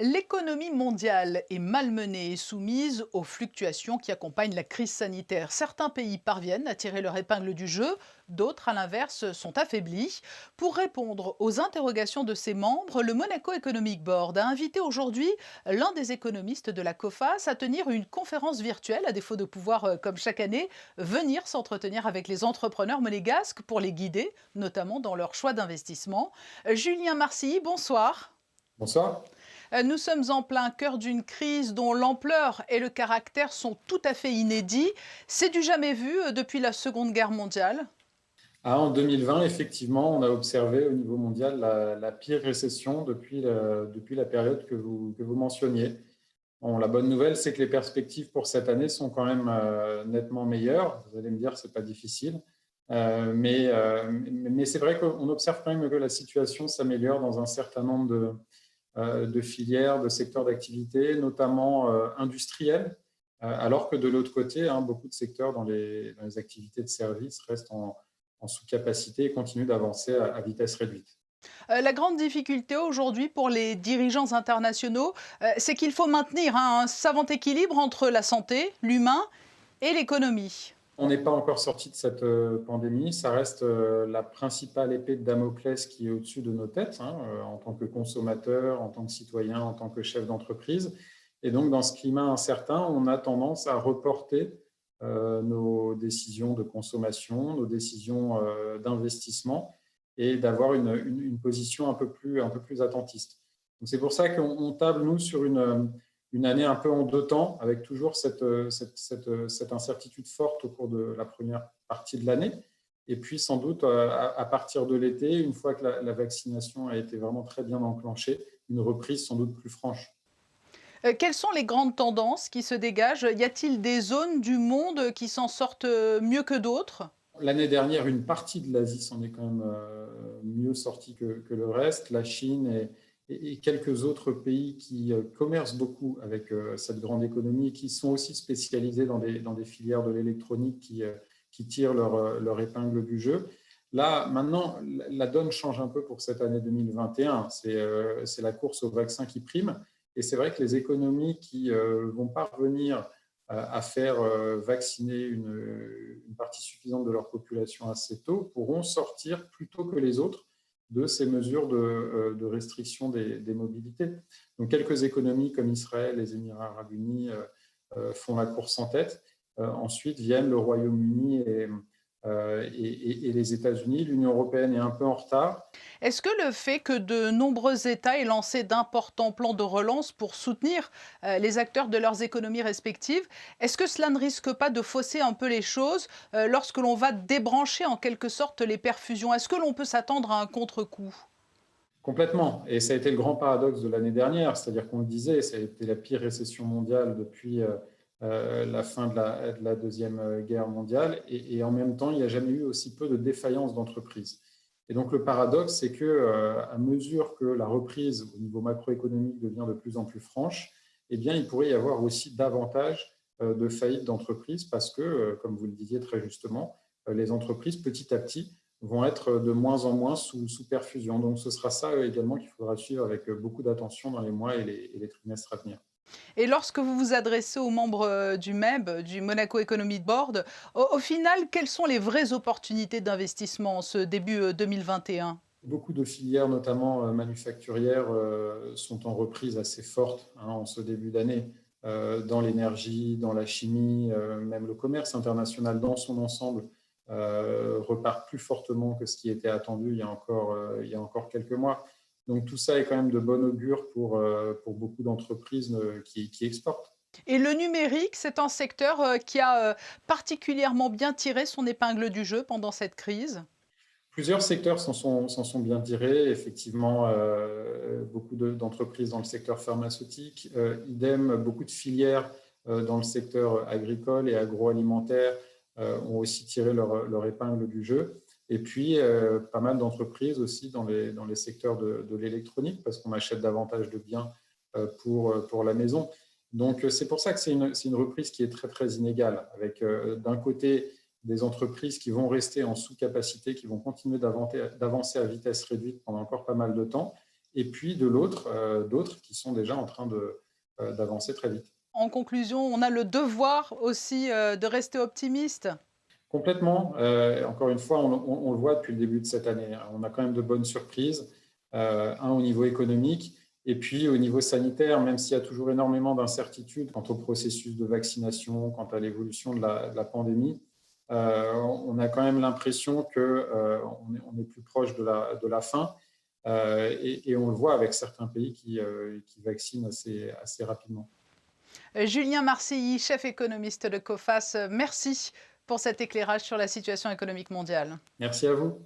L'économie mondiale est malmenée et soumise aux fluctuations qui accompagnent la crise sanitaire. Certains pays parviennent à tirer leur épingle du jeu, d'autres, à l'inverse, sont affaiblis. Pour répondre aux interrogations de ses membres, le Monaco Economic Board a invité aujourd'hui l'un des économistes de la COFAS à tenir une conférence virtuelle, à défaut de pouvoir, comme chaque année, venir s'entretenir avec les entrepreneurs monégasques pour les guider, notamment dans leur choix d'investissement. Julien Marcilly, bonsoir. Bonsoir. Nous sommes en plein cœur d'une crise dont l'ampleur et le caractère sont tout à fait inédits. C'est du jamais vu depuis la Seconde Guerre mondiale. En 2020, effectivement, on a observé au niveau mondial la pire récession depuis la période que vous mentionniez. Bon, la bonne nouvelle, c'est que les perspectives pour cette année sont quand même nettement meilleures. Vous allez me dire, c'est pas difficile. Mais c'est vrai qu'on observe quand même que la situation s'améliore dans un certain nombre de filières, de secteurs d'activité, notamment industriels, alors que de l'autre côté, beaucoup de secteurs dans les activités de services restent en sous-capacité et continuent d'avancer à vitesse réduite. La grande difficulté aujourd'hui pour les dirigeants internationaux, c'est qu'il faut maintenir un savant équilibre entre la santé, l'humain et l'économie. On n'est pas encore sorti de cette pandémie. Ça reste la principale épée de Damoclès qui est au-dessus de nos têtes, en tant que consommateurs, en tant que citoyens, en tant que chefs d'entreprise. Et donc, dans ce climat incertain, on a tendance à reporter nos décisions de consommation, nos décisions d'investissement et d'avoir une position un peu plus attentiste. Donc, c'est pour ça qu'on table, nous, sur une année un peu en deux temps, avec toujours cette incertitude forte au cours de la première partie de l'année. Et puis, sans doute, à partir de l'été, une fois que la vaccination a été vraiment très bien enclenchée, une reprise sans doute plus franche. Quelles sont les grandes tendances qui se dégagent? Y a-t-il des zones du monde qui s'en sortent mieux que d'autres? L'année dernière, une partie de l'Asie s'en est quand même mieux sortie que le reste. La Chine et quelques autres pays qui commercent beaucoup avec cette grande économie et qui sont aussi spécialisés dans des filières de l'électronique qui tirent leur épingle du jeu. Là, maintenant, la donne change un peu pour cette année 2021. C'est la course au vaccin qui prime. Et c'est vrai que les économies qui vont parvenir à faire vacciner une partie suffisante de leur population assez tôt pourront sortir plus tôt que les autres de ces mesures de restriction des mobilités. Donc, quelques économies comme Israël, les Émirats arabes unis font la course en tête. Ensuite viennent le Royaume-Uni et les États-Unis. L'Union européenne est un peu en retard. Est-ce que le fait que de nombreux États aient lancé d'importants plans de relance pour soutenir les acteurs de leurs économies respectives, est-ce que cela ne risque pas de fausser un peu les choses lorsque l'on va débrancher en quelque sorte les perfusions? Est-ce que l'on peut s'attendre à un contre-coup? Complètement. Et ça a été le grand paradoxe de l'année dernière, c'est-à-dire qu'on le disait, ça a été la pire récession mondiale depuis la fin de la Deuxième Guerre mondiale. Et en même temps, il n'y a jamais eu aussi peu de défaillances d'entreprises. Et donc le paradoxe, c'est que à mesure que la reprise au niveau macroéconomique devient de plus en plus franche, eh bien, il pourrait y avoir aussi davantage de faillites d'entreprises parce que, comme vous le disiez très justement, les entreprises, petit à petit, vont être de moins en moins sous perfusion. Donc, ce sera ça également qu'il faudra suivre avec beaucoup d'attention dans les mois et les trimestres à venir. Et lorsque vous vous adressez aux membres du MEB, du Monaco Economic Board, au final, quelles sont les vraies opportunités d'investissement en ce début 2021? Beaucoup de filières, notamment manufacturières, sont en reprise assez forte en ce début d'année, dans l'énergie, dans la chimie, même le commerce international dans son ensemble repart plus fortement que ce qui était attendu il y a encore quelques mois. Donc tout ça est quand même de bon augure pour beaucoup d'entreprises qui exportent. Et le numérique, c'est un secteur qui a particulièrement bien tiré son épingle du jeu pendant cette crise. Plusieurs secteurs s'en sont bien tirés. Effectivement, beaucoup d'entreprises dans le secteur pharmaceutique, idem, beaucoup de filières dans le secteur agricole et agroalimentaire ont aussi tiré leur épingle du jeu. Et puis, pas mal d'entreprises aussi dans les secteurs de l'électronique, parce qu'on achète davantage de biens pour la maison. Donc, c'est pour ça que c'est une reprise qui est très, très inégale, avec d'un côté des entreprises qui vont rester en sous-capacité, qui vont continuer d'avancer à vitesse réduite pendant encore pas mal de temps, et puis de l'autre, d'autres qui sont déjà en train d'avancer très vite. En conclusion, on a le devoir aussi de rester optimiste. Complètement. Encore une fois, on le voit depuis le début de cette année, hein. On a quand même de bonnes surprises, un au niveau économique et puis au niveau sanitaire, même s'il y a toujours énormément d'incertitudes quant au processus de vaccination, quant à l'évolution de la pandémie. On a quand même l'impression qu'on est plus proche de la fin, et on le voit avec certains pays qui vaccinent assez rapidement. Julien Marcilly, chef économiste de Coface, merci pour cet éclairage sur la situation économique mondiale. Merci à vous.